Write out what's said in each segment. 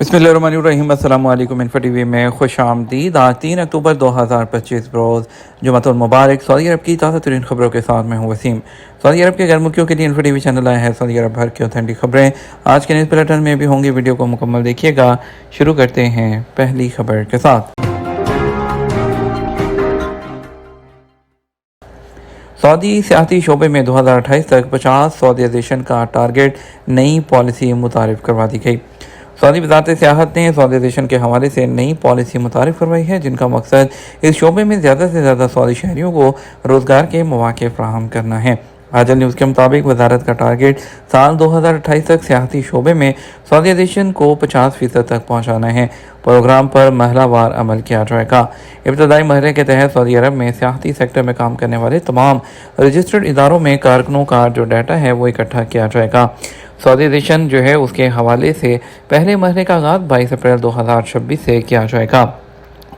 बिस्मिल्लाहिर्रहमानिर्रहीम। अस्सलाम वालेकुम। इन्फो टीवी में खुश आमदीद। आज 3 अक्टूबर 2025 रोज़ जुमातुल मुबारक। सऊदी अरब की ताज़ा तरीन खबरों के साथ मैं हूँ वसीम। सऊदी अरब के गैर के लिए इन्फो टीवी चैनल आए हैं सऊदी अरब भर की ऑथेंटिक खबरें आज के न्यूज़ बुलेटिन में भी होंगी। वीडियो को मुकम्मल देखिएगा। शुरू करते हैं पहली खबर के साथ। सऊदी सियासी शोबे में 2028 तक 50 सऊदीज़ेशन का टारगेट नई पॉलिसी मुतारिफ करवा दी गई। सऊदी वज़ारत सियाहत ने सऊदीज़ेशन के हवाले से नई पॉलिसी मुतारिफ करवाई है, जिनका मकसद इस शोबे में ज़्यादा से ज़्यादा सऊदी शहरियों को रोज़गार के मौक़े फ़राहम करना है। आजल न्यूज़ के मुताबिक वजारत का टारगेट साल 2028 तक सियासी शोबे में सऊदीज़ेशन को 50% तक पहुँचाना है। प्रोग्राम पर महलावार अमल किया जाएगा। इब्तदाई मरहले के तहत सऊदी अरब में सियासी सेक्टर में काम करने वाले तमाम रजिस्टर्ड इदारों में कारकुनों का जो डाटा है वो इकट्ठा किया जाएगा। सऊदीज़ेशन जो है उसके हवाले से पहले मरहले का आगाज़ 22 अप्रैल 2026 से किया जाएगा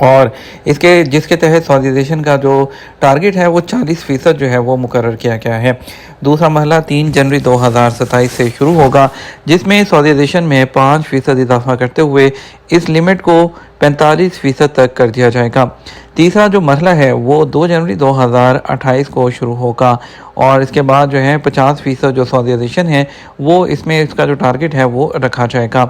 और जिसके तहत सऊदीज़ेशन का जो टारगेट है वो 40% जो है वो मुकर्रर किया गया है। दूसरा मरहला 3 जनवरी 2027 से शुरू होगा, जिसमें सऊदीज़ेशन में 5% इजाफा करते हुए इस लिमिट को 45% तक कर दिया जाएगा। तीसरा जो मरहला है वो 2 जनवरी 2028 को शुरू होगा और इसके बाद जो है 50% जो सऊदीज़ेशन है वो इसमें इसका जो टारगेट है वो रखा जाएगा।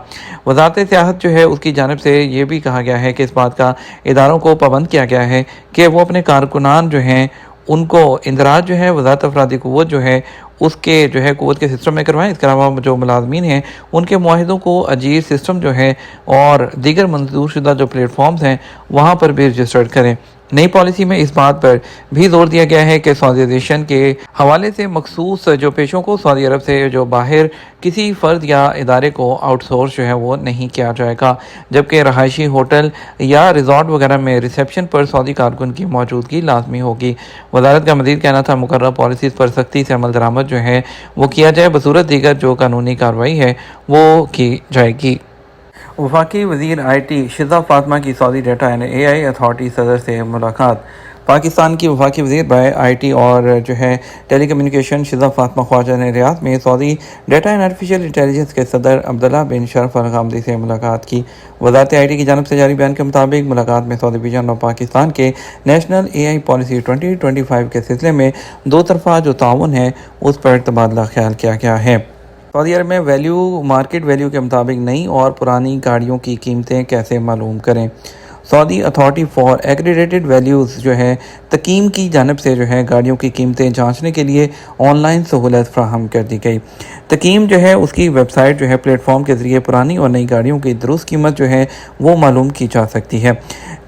वज़ारत सियाहत जो है उसकी जानिब से ये भी कहा गया है कि इस बात का इदारों को पाबंद किया गया है कि वो अपने कारकुनान जो हैं उनको इंदराज जो है वज़ारत अफरादी क़ुव्वत जो है उसके जो है क़ुव्वत के सिस्टम में करवाएं। इसके अलावा जो मुलाज़मीन हैं उनके मुआहिदों को अजीर सिस्टम जो है और दीगर मंजूर शुदा जो प्लेटफॉर्म्स हैं वहाँ पर भी रजिस्टर्ड करें। नई पॉलिसी में इस बात पर भी जोर दिया गया है कि सऊदीज़ेशन के हवाले से मखसूस जो पेशों को सऊदी अरब से जो बाहर किसी फ़र्द या इदारे को आउटसोर्स जो है वो नहीं किया जाएगा, जबकि रहायशी होटल या रिजॉर्ट वगैरह में रिसेप्शन पर सऊदी कारकुन की मौजूदगी लाजमी होगी। वजारत का मज़ीद कहना था मुकर्रर पॉलिसीज़ पर सख्ती से अमल दरामद जो है वो किया जाए, बसूरत दीगर जो कानूनी कार्रवाई है वो की जाएगी। वफाकी वज़ीर IT शिज़ा फ़ातिमा की Saudi data and AI authority सदर से मुलाकात। पाकिस्तान की वफाकी वज़ीर बाय IT और जो है टेली कम्युनिकेशन शिज़ा फ़ातिमा ख्वाजा ने रियाद में Saudi data and artificial intelligence के सदर अब्दुल्ला बिन शरफ अल गामदी से मुलाकात की। वज़ारत IT की जानिब से जारी बयान के मुताबिक मुलाकात में सऊदी विजन और पाकिस्तान के नेशनल AI पॉलिसी 2025 के सिलसिले में दो तरफ़ा जो ताउन है उस पर तबादला ख्याल किया गया है। सऊदी अरब में मार्केट वैल्यू के मुताबिक नई और पुरानी गाड़ियों की कीमतें कैसे मालूम करें। Saudi authority for aggregated values जो है तकीम की जानिब से जो है गाड़ियों की कीमतें जांचने के लिए ऑनलाइन सहूलत फ्राहम कर दी गई। तकीम जो है उसकी वेबसाइट जो है प्लेटफॉर्म के ज़रिए पुरानी और नई गाड़ियों की दुरुस्त कीमत जो है वो मालूम की जा सकती है।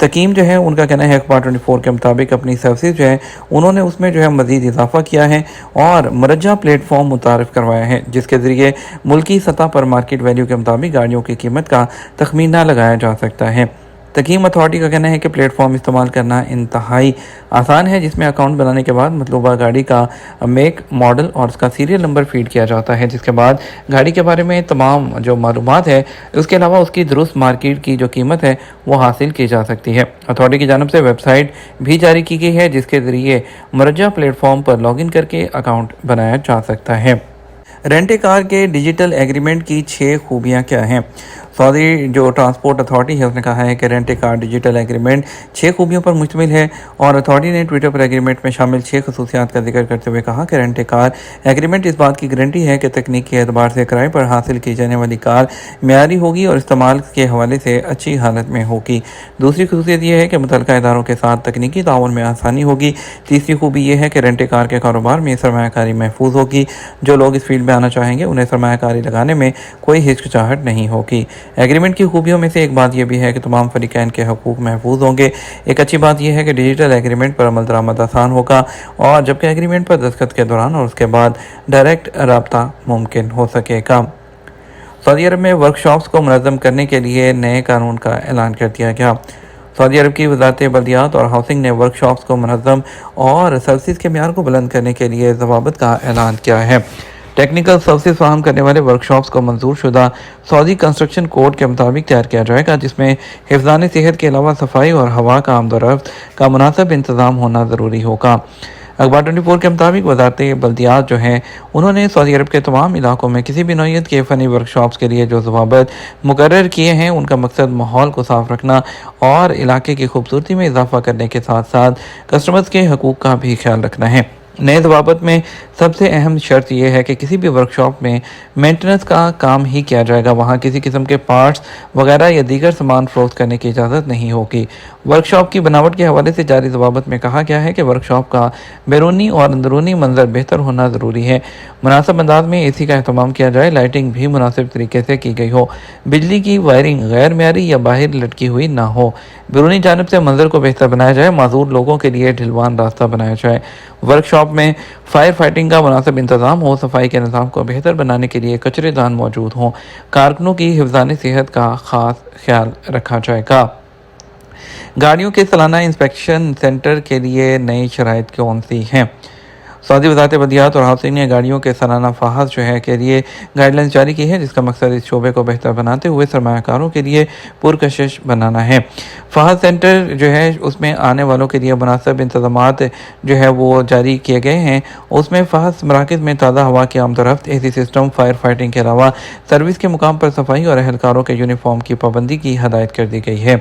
तकीम जो है उनका कहना है अखबार 24 के मुताबिक अपनी सर्विस जो है उन्होंने उसमें जो है मज़ीद इजाफा किया है और मरजा प्लेटफॉर्म मुतारिफ करवाया है, जिसके ज़रिए मुल्की सतह पर मार्केट वैल्यू के मुताबिक गाड़ियों की कीमत का तखमीना लगाया जा सकता है। तकीम अथॉरिटी का कहना है कि प्लेटफॉर्म इस्तेमाल करना इंतहाई आसान है, जिसमें अकाउंट बनाने के बाद मतलूबा गाड़ी का मेक, मॉडल और उसका सीरियल नंबर फीड किया जाता है, जिसके बाद गाड़ी के बारे में तमाम जो मालूमात है उसके अलावा उसकी दुरुस्त मार्केट की जो कीमत है वो हासिल की जा सकती है। अथॉरिटी की जानिब से वेबसाइट भी जारी की गई है, जिसके ज़रिए मरजा प्लेटफॉर्म पर लॉगिन करके अकाउंट बनाया जा सकता है। रेंट ए कार के डिजिटल एग्रीमेंट की 6 खूबियाँ क्या हैं। सऊदी जो ट्रांसपोर्ट अथॉरिटी है उसने कहा है कि rent a car digital agreement 6 खूबियों पर मुश्तमिल है और अथॉरिटी ने ट्विटर पर एग्रीमेंट में शामिल 6 खसूसियात का जिक्र करते हुए कहा कि रेंट ए कार एग्रीमेंट इस बात की गारंटी है कि तकनीक के एतबार से किराए पर हासिल की जाने वाली कार मेयारी होगी और इस्तेमाल के हवाले से अच्छी हालत में होगी। दूसरी खसूसियत यह है कि मुतल्लिका इदारों के साथ तकनीकी ताउन में आसानी होगी। तीसरी खूबी यह है कि रेंट ए कार के कारोबार में सरमायाकारी महफूज होगी। जो लोग इस फील्ड में आना चाहेंगे उन्हें सरमायाकारी लगाने में कोई हिचकिचाहट नहीं होगी। एग्रीमेंट की खूबियों में से एक बात यह भी है कि तमाम फरीकैन के हकूक़ महफूज होंगे। एक अच्छी बात यह है कि डिजिटल एग्रीमेंट पर अमल दरामद आसान होगा और जबकि एग्रीमेंट पर दस्तखत के दौरान और उसके बाद डायरेक्ट रब्ता मुमकिन हो सकेगा। सऊदी अरब में वर्कशॉप्स को मुनज़्ज़म करने के लिए नए कानून का ऐलान कर दिया गया। सऊदी अरब की वज़ारत बल्दियात और हाउसिंग ने वर्कशॉप्स को मुनज़्ज़म और सर्विस के म्यार को बुलंद करने के लिए ज़वाबित का ऐलान किया है। टेक्निकल सर्विस फराहम करने वाले वर्कशॉप्स को मंजूर शुदा सऊदी कंस्ट्रक्शन कोड के मुताबिक तैयार किया जाएगा, जिसमें हिफ्ज़ान सेहत के अलावा सफाई और हवा का आमदोरफ्त का मुनासिब इंतज़ाम होना ज़रूरी होगा। अखबार 24 के मुताबिक वजारत बल्दियात जो हैं उन्होंने सऊदी अरब के तमाम इलाकों में किसी भी नौइयत के फ़नी वर्कशॉप्स के लिए जो ज़वाबित मुकर्रर किए हैं उनका मकसद माहौल को साफ़ रखना और इलाके की खूबसूरती में इजाफा करने के साथ साथ कस्टमर्स के हकूक़ का भी ख्याल रखना है। नए ज़वाबित में सबसे अहम शर्त यह है कि किसी भी वर्कशॉप में मेंटेनेंस का काम ही किया जाएगा, वहाँ किसी किस्म के पार्ट्स वगैरह या दीगर सामान फ़रोख्त करने की इजाज़त नहीं होगी। वर्कशॉप की बनावट के हवाले से जारी ज़वाबित में कहा गया है कि वर्कशॉप का बैरूनी और अंदरूनी मंजर बेहतर होना ज़रूरी है। मुनासिब अंदाज में एसी का अहतमाम किया जाए, लाइटिंग भी मुनासिब तरीके से की गई हो, बिजली की वायरिंग गैर मेयारी या बाहर लटकी हुई ना हो, बैरूनी जानिब से मंजर को बेहतर बनाया जाए, माजूर लोगों के लिए ढिलवान रास्ता बनाया जाए, वर्कशॉप में फायर फाइटिंग का मुनासिब इंतजाम हो, सफाई के निज़ाम को बेहतर बनाने के लिए कचरेदान मौजूद हों, कारकुनों की हिफ्ज़ानी सेहत का ख़ास ख्याल रखा जाएगा। गाड़ियों के सालाना इंस्पेक्शन सेंटर के लिए नई शराइत कौन सी हैं? सऊदी वज़ारत बल्दियात और हाउसिंग ने गाड़ियों के सालाना फ़हाज़ जो है के लिए गाइडलाइंस जारी की है, जिसका मकसद इस शोबे को बेहतर बनाते हुए सरमायाकारों के लिए पुरकशिश बनाना है। फ़हाज़ सेंटर जो है उसमें आने वालों के लिए मुनासिब इंतज़ामात जो है वो जारी किए गए हैं। उसमें फ़हाज़ मराकज़ में ताज़ा हवा की आमदरफ्त, एसी सिस्टम, फायर फाइटिंग के अलावा सर्विस के मुकाम पर सफाई और अहलकारों के यूनिफॉर्म की पाबंदी की हदायत कर दी गई है।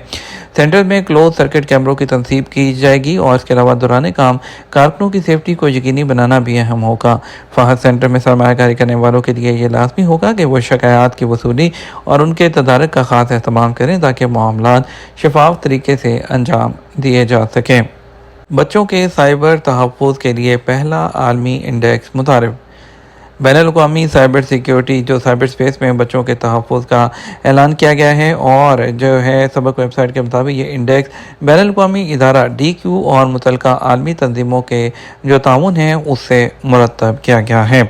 सेंटर में क्लोज सर्किट कैमरों की तनसीब की जाएगी और इसके अलावा दौरान काम कारकुनों की सेफ्टी को यकीनी बनाना भी अहम होगा। फ़हाज़ सेंटर में सरमायाकारी करने वालों के लिए ये लाजमी होगा कि वो शिकायत की वसूली और उनके तदारक का ख़ास एहतमाम करें ताकि मामलात शफाफ तरीके से अंजाम दिए जा सकें। बच्चों के साइबर तहफ़्फ़ुज़ के लिए पहला आलमी इंडेक्स मुतारिफ। बैनुल-अक़वामी साइबर सिक्योरिटी जो साइबर स्पेस में बच्चों के तहफ़्फ़ुज़ का ऐलान किया गया है और जो है सबक वेबसाइट के मुताबिक ये इंडेक्स बैनुल-अक़वामी इदारा DQ और मुतल्लिका आलमी तंजीमों के जो ताउन है उससे मुरतब किया गया है।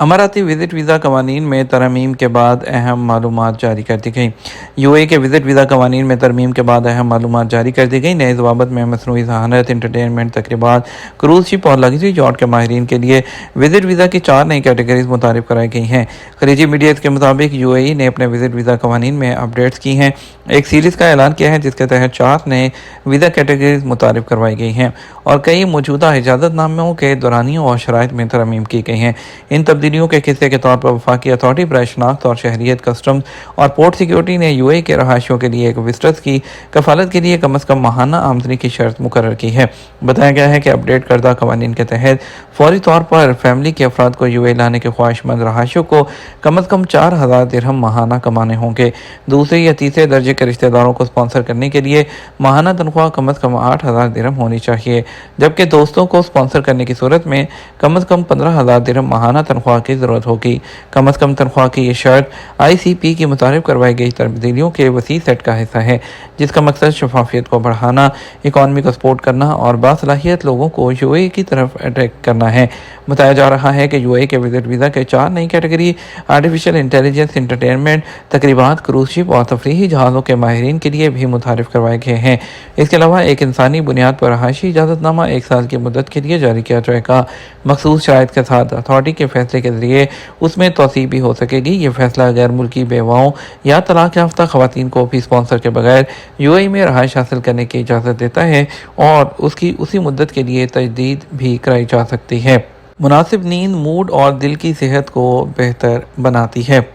अमाराती विज़िट वीज़ा कवानीन में तरमीम के बाद अहम मालूमात जारी कर दी गई। UAE के विज़िट वीज़ा कवानीन में तरमीम के बाद अहम मालूमात जारी कर दी गई। नए ज़वाबित में मसनूई ज़हानत, इंटरटेनमेंट तकरीबात, क्रूज़ शिप और लग्जरी यॉट के माहिरीन के लिए विज़िट वीज़ा की 4 नई कैटेगरीज मुतारिफ कराई गई हैं। खलीजी मीडिया के मुताबिक UAE ने अपने विज़िट वीज़ा कवानीन में अपडेट्स की हैं। एक सीरीज़ का ऐलान किया है जिसके तहत 4 नए वीज़ा कैटेगरीज मुतारिफ करवाई गई हैं और कई मौजूदा इजाज़तनामों के दौरानियों और शराइत में तरमीम की गई हैं। इन तब्दीलियों के हिस्से के तौर पर वफाकी अथॉरिटी बराए शनाख्त और शहरियत, कस्टम्स और पोर्ट सिक्योरिटी ने UAE के रहायशियों के लिए एक विजिटर्स की कफालत के लिए कम अज़ कम माहाना आमदनी की शर्त मुकर्रर की है। बताया गया है कि अपडेट करदा कवानीन के तहत फौरी तौर पर फैमिली के अफराद को UAE लाने के ख्वाहिशमंद रहायशियों को कम अज़ कम 4000 दिरहम माहाना कमाने होंगे। दूसरे या तीसरे दर्जे के रिश्तेदारों को स्पॉन्सर करने के लिए माहाना तनख्वाह कम अज़ कम 8000 दिरहम होनी चाहिए, जबकि दोस्तों को स्पॉन्सर करने की सूरत में कम अज़ कम 15000 दिरहम माहाना तनख्वाह की ज़रूरत होगी। कम अज़ कम तनख्वाह की ये शर्त ICP की मुतारिफ करवाई गई तब्दीलियों के वसी सेट का हिस्सा है, जिसका मकसद शफाफियत को बढ़ाना, इकॉनमी को सपोर्ट करना और बासलाहियत लोगों को UAE की तरफ अट्रैक्ट करना है। बताया जा रहा है कि UAE के विजिट वीज़ा के 4 नई कैटेगरी आर्टिफिशियल इंटेलिजेंस, इंटरटेनमेंट, तकरीबात, क्रूज शिप और तफरीही जहाज़ों के माहिरीन के लिए भी मुतारिफ करवाए गए हैं। इसके अलावा एक इंसानी बुनियाद पर रहायशी इजाज़तनामा 1 साल की मुद्दत के लिए जारी किया जाएगा। मखसूस शराइत के साथ अथॉरिटी के फैसले के जरिए उसमें तोसी भी हो सकेगी। ये फैसला गैर मुल्की बेवाओं या तलाक याफ्ता खवातीन को भी स्पॉन्सर के बगैर UAE में रहायश हासिल करने की इजाज़त देता है और उसकी उसी मुद्दत के लिए तजदीद भी कराई जा सकती है। मुनासिब नींद मूड और दिल की सेहत को बेहतर बनाती है।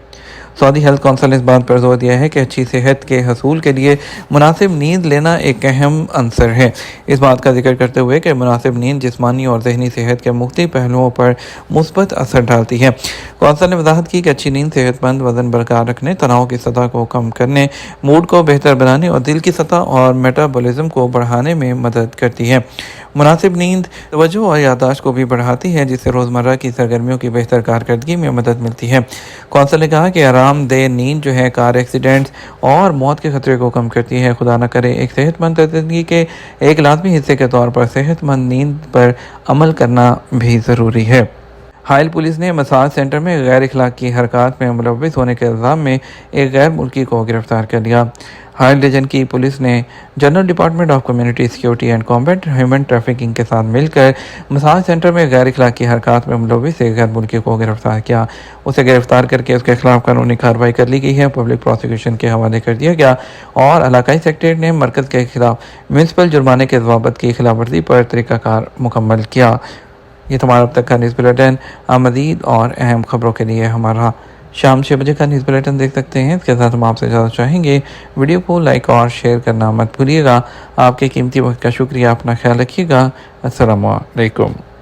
सऊदी हेल्थ कौंसिल ने इस बात पर जोर दिया है कि अच्छी सेहत के हसूल के लिए मुनासिब नींद लेना एक अहम अंसर है। इस बात का जिक्र करते हुए कि मुनासिब नींद जिस्मानी और जहनी सेहत के मुख्तलिफ पहलुओं पर मुस्बत असर डालती है। कौंसिल ने वजाहत की कि अच्छी नींद सेहतमंद वजन बरकरार रखने, तनाव की सतह को कम करने, मूड को बेहतर बनाने और दिल की सतह और मेटाबॉलिज्म को बढ़ाने में मदद करती है। मुनासिब नींद तवज्जो और याददाश्त को भी बढ़ाती है, जिससे रोज़मर्रा की सरगर्मियों की बेहतर कारकर्दगी में मदद मिलती है। कौंसिल ने कहा कि आरामदेह नींद जो है कार एक्सीडेंट्स और मौत के खतरे को कम करती है। खुदा न करे एक सेहतमंद ज़िंदगी के एक लाजमी हिस्से के तौर पर सेहतमंद नींद पर अमल करना भी ज़रूरी है। حائل پولیس نے مساج سینٹر میں غیر اخلاقی حرکات میں ملوث ہونے کے الزام میں ایک غیر ملکی کو گرفتار کر لیا۔ حائل ڈویژن کی پولیس نے general department of community security and combat human trafficking کے ساتھ مل کر مساج سینٹر میں غیر اخلاقی حرکات میں ملوث ایک غیر ملکی کو گرفتار کیا۔ اسے گرفتار کر کے اس کے خلاف قانونی کارروائی کر لی گئی ہے، پبلک پروسیکیوشن کے حوالے کر دیا گیا اور علاقائی سیکریٹریٹ نے مرکز کے خلاف میونسپل جرمانے کے ضوابط کی خلاف ورزی پر طریقہ کار مکمل کیا۔ یہ تمہارا اب تک کا نیوز بلیٹن۔ مزید اور اہم خبروں کے لیے ہمارا شام 6 بجے کا نیوز بلیٹن دیکھ سکتے ہیں۔ اس کے ساتھ ہم آپ سے اجازت چاہیں گے، ویڈیو کو لائک اور شیئر کرنا مت بھولیے گا۔ آپ کے قیمتی وقت کا شکریہ، اپنا خیال رکھیے گا۔ السلام علیکم۔